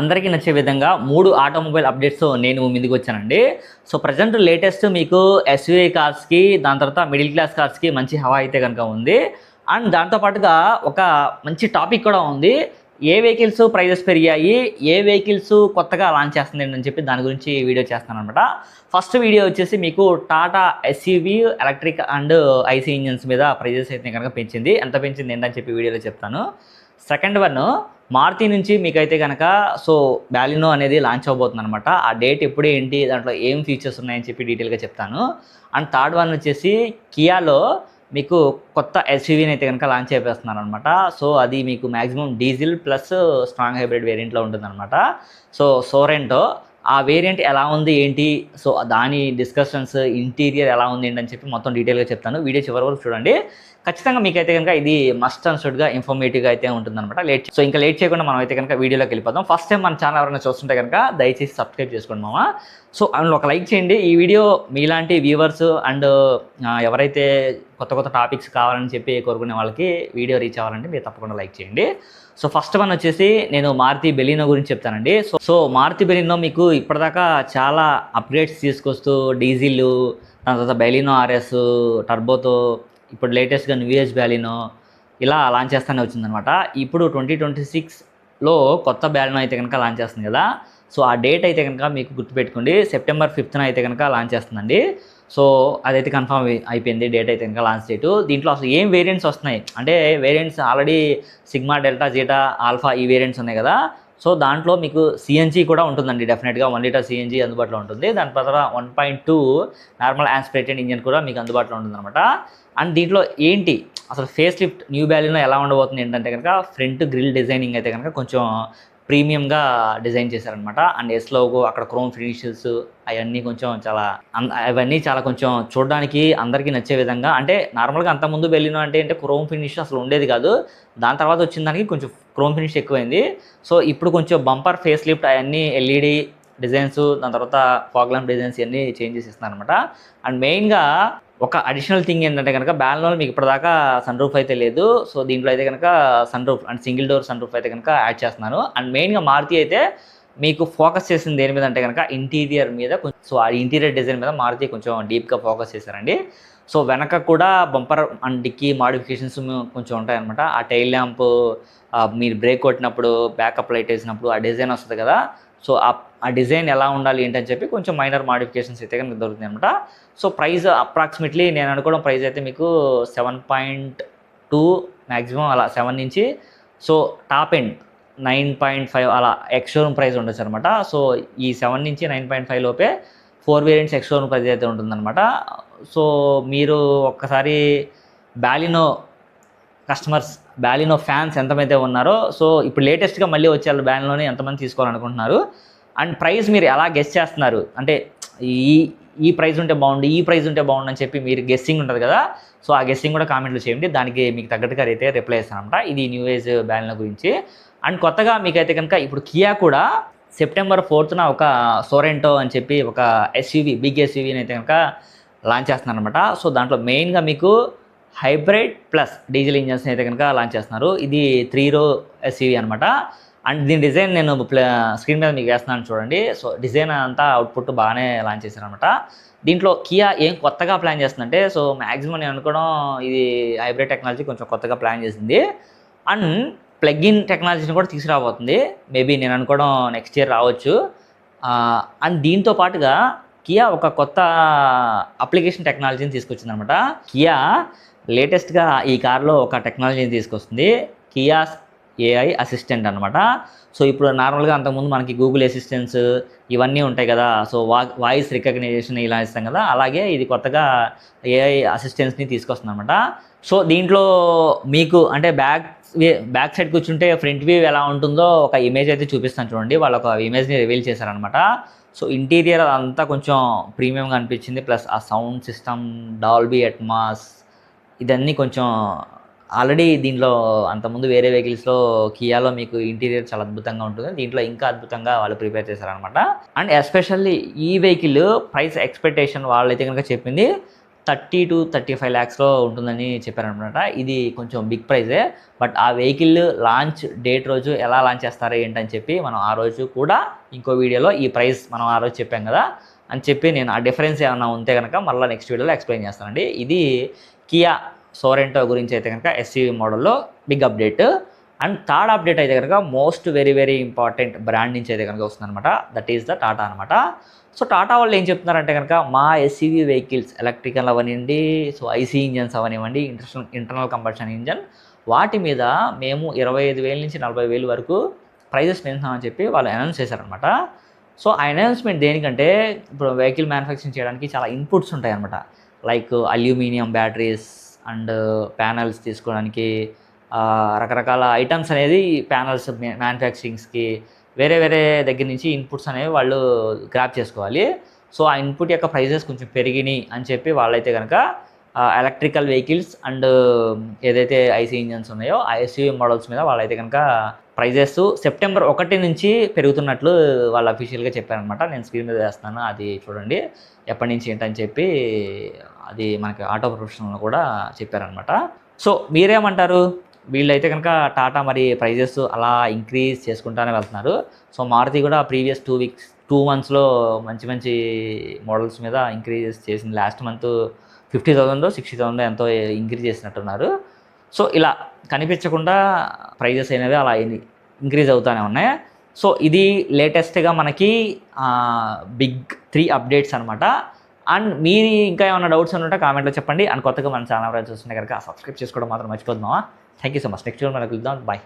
అందరికీ నచ్చే విధంగా 3 ఆటోమొబైల్ అప్డేట్స్‌తో నేను ముందుకు వచ్చానండి. సో, ప్రెజెంట్ లేటెస్ట్ మీకు ఎస్యూవీ కార్స్‌కి, దాని తర్వాత మిడిల్ క్లాస్ కార్స్‌కి మంచి హవా అయితే గనుక ఉంది. అండ్ దాంతో పాటుగా ఒక మంచి టాపిక్ కూడా ఉంది. ఏ వెహికల్స్ ప్రైజెస్ పెరిగాయి, ఏ వెహికల్స్ కొత్తగా లాంచ్ చేస్తుందండి అని చెప్పి దాని గురించి వీడియో చేస్తాననమాట. ఫస్ట్ వీడియో వచ్చేసి మీకు Tata SUV electric and IC engines మీద ప్రైజెస్ అయితే కనుక పెంచింది. ఎంత పెంచింది ఏంటని చెప్పి వీడియోలో చెప్తాను. సెకండ్ వన్ మారుతి నుంచి మీకైతే కనుక బాలినో అనేది లాంచ్ అవబోతుందనమాట. ఆ డేట్ ఎప్పుడు ఏంటి, దాంట్లో ఏం ఫీచర్స్ ఉన్నాయని చెప్పి డీటెయిల్గా చెప్తాను. అండ్ థర్డ్ వన్ వచ్చేసి కియాలో మీకు కొత్త ఎస్యూవీని అయితే కనుక లాంచ్ అయిపోతున్నారనమాట. సో అది మీకు maximum diesel plus strong hybrid వేరియంట్లో ఉంటుందన్నమాట. సోరెంటో ఆ వేరియంట్ ఎలా ఉంది ఏంటి, సో దాని డిస్కషన్స్, ఇంటీరియర్ ఎలా ఉంది ఏంటని చెప్పి మొత్తం డీటెయిల్గా చెప్తాను. వీడియో చివరి వరకు చూడండి. ఖచ్చితంగా మీకైతే కనుక ఇది మస్ట్ అండ్ షుడ్గా ఇన్ఫర్మేటివ్గా అయితే ఉంటుందన్నమాట. ఇంకా లేట్ చేయకుండా మనం అయితే కనుక వీడియోలోకి వెళ్ళిపోదాం. ఫస్ట్ టైం మన ఛానల్ ఎవరైనా చూస్తుంటే కనుక దయచేసి సబ్స్క్రైబ్ చేసుకోండి మామ. సో అందులో ఒక లైక్ చేయండి. ఈ వీడియో మీలాంటి వ్యూవర్స్ అండ్ ఎవరైతే కొత్త కొత్త టాపిక్స్ కావాలని చెప్పి కోరుకునే వాళ్ళకి వీడియో రీచ్ అవ్వాలంటే మీరు తప్పకుండా లైక్ చేయండి. సో ఫస్ట్ వన్ వచ్చేసి నేను మారుతి బెలినో గురించి చెప్తానండి. సో మారుతి బెలినో మీకు ఇప్పటిదాకా చాలా అప్గ్రేడ్స్ తీసుకొస్తూ డీజిల్, దాని తర్వాత బెలినో ఆర్ఎస్ టర్బోతో, ఇప్పుడు లేటెస్ట్గా న్యూఎస్ బ్యాలినో ఇలా లాంచ్ చేస్తూనే వచ్చిందనమాట. ఇప్పుడు 2026లో కొత్త బ్యాలినో అయితే కనుక లాంచ్ చేస్తుంది కదా. సో ఆ డేట్ అయితే కనుక మీకు గుర్తుపెట్టుకోండి, సెప్టెంబర్ 5న అయితే కనుక లాంచ్ చేస్తుందండి. సో అదైతే కన్ఫర్మ్ అయిపోయింది డేట్ అయితే కనుక లాంచ్ డేటు. దీంట్లో అసలు ఏం వేరియంట్స్ వస్తున్నాయి అంటే, variants already sigma, delta, zeta, alpha ఈ వేరియంట్స్ ఉన్నాయి కదా. సో దాంట్లో మీకు సిఎన్జీ కూడా ఉంటుందండి. డెఫినెట్గా 1 లీటర్ సిఎన్జీ అందుబాటులో ఉంటుంది. దాని తర్వాత 1.2 నార్మల్ యాస్పిరేటెడ్ ఇంజన్ కూడా మీకు అందుబాటులో ఉంటుందన్నమాట. అండ్ దీంట్లో ఏంటి అసలు ఫేస్ లిఫ్ట్ న్యూ బ్యాలినో ఎలా ఉండబోతుంది ఏంటంటే కనుక, ఫ్రంట్ గ్రిల్ డిజైనింగ్ అయితే కనుక కొంచెం ప్రీమియంగా డిజైన్ చేశారనమాట. అండ్ ఎస్ లోగో, అక్కడ క్రోమ్ ఫినిషెస్ అవన్నీ కొంచెం అవన్నీ చాలా కొంచెం చూడడానికి అందరికీ నచ్చే విధంగా, అంటే నార్మల్గా అంతకుముందు బెలినో అంటే క్రోమ్ ఫినిష్ అసలు ఉండేది కాదు. దాని తర్వాత వచ్చిన దానికి కొంచెం క్రోమ్ ఫినిష్ ఎక్కువైంది. సో ఇప్పుడు కొంచెం బంపర్ ఫేస్ లిఫ్ట్ అవన్నీ ఎల్ఈడి డిజైన్స్, దాని తర్వాత ఫాగ్ ల్యాంప్ డిజైన్స్ ఇవన్నీ చేంజ్ చేసి ఇస్తున్నారనమాట. అండ్ మెయిన్గా ఒక అడిషనల్ థింగ్ ఏంటంటే కనుక, బ్యాలినోలో మీకు ఇప్పటిదాకా సన్ రూఫ్ అయితే లేదు. సో దీంట్లో అయితే కనుక sunroof and single door sunroof అయితే కనుక యాడ్ చేస్తున్నారు. అండ్ మెయిన్గా మారుతి అయితే మీకు ఫోకస్ చేసింది దేని మీద అంటే కనుక ఇంటీరియర్ మీద. సో ఆ ఇంటీరియర్ డిజైన్ మీద మారుతి కొంచెం డీప్గా ఫోకస్ చేశారండి. సో వెనక కూడా బంపర్ అండ్ డిక్కీ మాడిఫికేషన్స్ కొంచెం ఉంటాయన్నమాట. ఆ టైల్ ల్యాంప్, మీరు బ్రేక్ కొట్టినప్పుడు బ్యాకప్ లైట్ వేసినప్పుడు ఆ డిజైన్ వస్తుంది కదా. సో ఆ డిజైన్ ఎలా ఉండాలి ఏంటని చెప్పి కొంచెం మైనర్ మాడిఫికేషన్స్ అయితే కనుక దొరుకుతాయి అనమాట. సో ప్రైస్ అప్రాక్సిమేట్లీ నేను అనుకోవడం ప్రైస్ అయితే మీకు 7.2 మ్యాక్సిమం అలా 7 నుంచి, సో టాప్ ఎండ్ 9.5 అలా ఎక్స్ షోరూమ్ ప్రైస్ ఉండొచ్చు అనమాట. సో ఈ 7 నుంచి 9.5 లోపే 4 వేరియంట్స్ ఎక్స్ షోరూమ్ ప్రైస్ అయితే ఉంటుందన్నమాట. సో మీరు ఒక్కసారి బాలినో కస్టమర్స్, బాలినో ఫ్యాన్స్ ఎంతమైతే ఉన్నారో, సో ఇప్పుడు లేటెస్ట్గా మళ్ళీ వచ్చే వాళ్ళు బాలినోని ఎంతమంది తీసుకోవాలనుకుంటున్నారు అండ్ ప్రైస్ మీరు ఎలా గెస్ చేస్తున్నారు అంటే, ఈ ప్రైస్ ఉంటే బాగుండు, ఈ ప్రైస్ ఉంటే బాగుండు అని చెప్పి మీరు గెస్సింగ్ ఉంటుంది కదా. సో ఆ గెస్సింగ్ కూడా కామెంట్లో చేయండి, దానికి మీకు తగ్గట్టుగా అయితే రిప్లై చేస్తాను అనమాట. ఇది న్యూ ఏజ్ బ్యాలినో గురించి. అండ్ కొత్తగా మీకైతే కనుక ఇప్పుడు కియా కూడా సెప్టెంబర్ 4న ఒక సోరెంటో అని చెప్పి ఒక ఎస్యూవీ, బిగ్ ఎస్యూవీని అయితే కనుక లాంచ్ చేస్తున్నారు అనమాట. సో దాంట్లో మెయిన్గా మీకు హైబ్రిడ్ ప్లస్ డీజిల్ ఇంజన్స్ అయితే కనుక లాంచ్ చేస్తున్నారు. ఇది 3 రో ఎస్యూవీ అనమాట. అండ్ దీని డిజైన్ నేను స్క్రీన్ మీద మీకు వేస్తున్నాను చూడండి. సో డిజైన్ అంతా అవుట్పుట్ బాగానే లాంచ్ చేశారనమాట. దీంట్లో కియా ఏం కొత్తగా ప్లాన్ చేస్తుందంటే, సో మ్యాక్సిమం నేను అనుకోవడం ఇది హైబ్రిడ్ టెక్నాలజీ కొంచెం కొత్తగా ప్లాన్ చేసింది. అండ్ ప్లగ్-ఇన్ టెక్నాలజీని కూడా తీసుకురాబోతుంది. మేబీ నేను అనుకోవడం నెక్స్ట్ ఇయర్ రావచ్చు. అండ్ దీంతో పాటుగా కియా ఒక కొత్త అప్లికేషన్ టెక్నాలజీని తీసుకొచ్చిందనమాట. కియా లేటెస్ట్గా ఈ కార్లో ఒక టెక్నాలజీని తీసుకొస్తుంది, కియా ఏఐ అసిస్టెంట్ అనమాట. సో ఇప్పుడు నార్మల్గా అంతకుముందు మనకి గూగుల్ అసిస్టెంట్స్ ఇవన్నీ ఉంటాయి కదా. సో వాయిస్ రికగ్నైజేషన్ ఇలా ఇస్తాం కదా, అలాగే ఇది కొత్తగా ఏఐ అసిస్టెంట్స్ని తీసుకొస్తుంది అనమాట. సో దీంట్లో మీకు అంటే బ్యాక్ సైడ్ కూర్చుంటే ఫ్రంట్ వ్యూ ఎలా ఉంటుందో ఒక ఇమేజ్ అయితే చూపిస్తాను చూడండి. వాళ్ళు ఒక ఇమేజ్ని రివీల్ చేశారనమాట. సో ఇంటీరియర్ అంతా కొంచెం ప్రీమియంగా అనిపించింది. ప్లస్ ఆ సౌండ్ సిస్టమ్, డాల్బీ అట్మాస్ ఇదన్నీ కొంచెం ఆల్రెడీ దీంట్లో అంతకుముందు వేరే వెహికల్స్లో కియాలో మీకు ఇంటీరియర్ చాలా అద్భుతంగా ఉంటుంది. దీంట్లో ఇంకా అద్భుతంగా వాళ్ళు ప్రిపేర్ చేశారనమాట. అండ్ ఎస్పెషల్లీ ఈ వెహికల్ ప్రైస్ ఎక్స్పెక్టేషన్ వాళ్ళైతే కనుక చెప్పింది 30-35 ల్యాక్స్లో ఉంటుందని చెప్పారనమాట. ఇది కొంచెం బిగ్ ప్రైజే. బట్ ఆ వెహికల్ లాంచ్ డేట్ రోజు ఎలా లాంచ్ చేస్తారో ఏంటని చెప్పి మనం ఆ రోజు కూడా ఇంకో వీడియోలో ఈ ప్రైస్ మనం ఆ రోజు చెప్పాం కదా అని చెప్పి నేను ఆ డిఫరెన్స్ ఏమైనా ఉంటే కనుక మళ్ళీ నెక్స్ట్ వీడియోలో ఎక్స్ప్లెయిన్ చేస్తానండి. ఇది కియా సోరెంటో గురించి అయితే కనుక ఎస్యూవీ మోడల్లో big update. And third update అయితే కనుక మోస్ట్ వెరీ ఇంపార్టెంట్ బ్రాండ్ నుంచి అయితే కనుక వస్తుందన్నమాట. దట్ ఈస్ ద టాటా అనమాట. సో టాటా వాళ్ళు ఏం చెప్తున్నారంటే కనుక మా ఎస్యూవీ వెహికల్స్ ఎలక్ట్రికల్ అవనివ్వండి, సో ఐసీ ఇంజన్స్ అవనివ్వండి, ఇంటర్నల్ కంబషన్ ఇంజన్, వాటి మీద మేము 25,000 నుంచి 40,000 వరకు ప్రైజెస్ పెంచుతామని చెప్పి వాళ్ళు అనౌన్స్ చేశారనమాట. సో ఆ అనౌన్స్మెంట్ దేనికంటే ఇప్పుడు వెహికల్ మ్యానుఫ్యాక్చరింగ్ చేయడానికి చాలా ఇన్పుట్స్ ఉంటాయి అనమాట. Like aluminium batteries and panels తీసుకోవడానికి రకరకాల ఐటమ్స్ అనేది ప్యానల్స్ మ్యానుఫ్యాక్చరింగ్స్కి వేరే దగ్గర నుంచి ఇన్పుట్స్ అనేవి వాళ్ళు గ్రాప్ చేసుకోవాలి. సో ఆ ఇన్పుట్ యొక్క ప్రైజెస్ కొంచెం పెరిగినాయి అని చెప్పి వాళ్ళైతే కనుక ఎలక్ట్రికల్ వెహికల్స్ అండ్ ఏదైతే ఐసీ ఇంజన్స్ ఉన్నాయో ఆ ఎస్యూవీ మోడల్స్ మీద వాళ్ళైతే కనుక ప్రైజెస్ సెప్టెంబర్ 1 నుంచి పెరుగుతున్నట్లు వాళ్ళు అఫీషియల్గా చెప్పారనమాట. నేను స్క్రీన్ మీద వేస్తాను, అది చూడండి ఎప్పటి నుంచి ఏంటని చెప్పి అది మనకి ఆటో ప్రొఫెషనల్ కూడా చెప్పారనమాట. సో మీరేమంటారు? వీళ్ళైతే కనుక టాటా మరి ప్రైజెస్ అలా ఇంక్రీజ్ చేసుకుంటానే వెళ్తున్నారు. సో మారుతి కూడా ప్రీవియస్ 2 మంత్స్లో మంచి మోడల్స్ మీద ఇంక్రీజ్ చేసింది. లాస్ట్ మంత్ 50,000 60,000 ఎంతో ఇంక్రీజ్ చేసినట్టున్నారు. సో ఇలా కనిపించకుండా ప్రైజెస్ అనేవి అలా ఇంక్రీజ్ అవుతూనే ఉన్నాయి. సో ఇది లేటెస్ట్గా మనకి బిగ్ 3 అప్డేట్స్ అనమాట. అండ్ మీరు ఇంకా ఏమైనా డౌట్స్ ఉంటే కామెంట్లో చెప్పండి. అండ్ కొత్తగా మన ఛానల్ చూస్తుంటే కనుక సబ్స్క్రైబ్ చేసుకోవడం మాత్రం మర్చిపోతున్నావా. Thank you so much. Next video మనకు వెళ్దాం. బాయ్.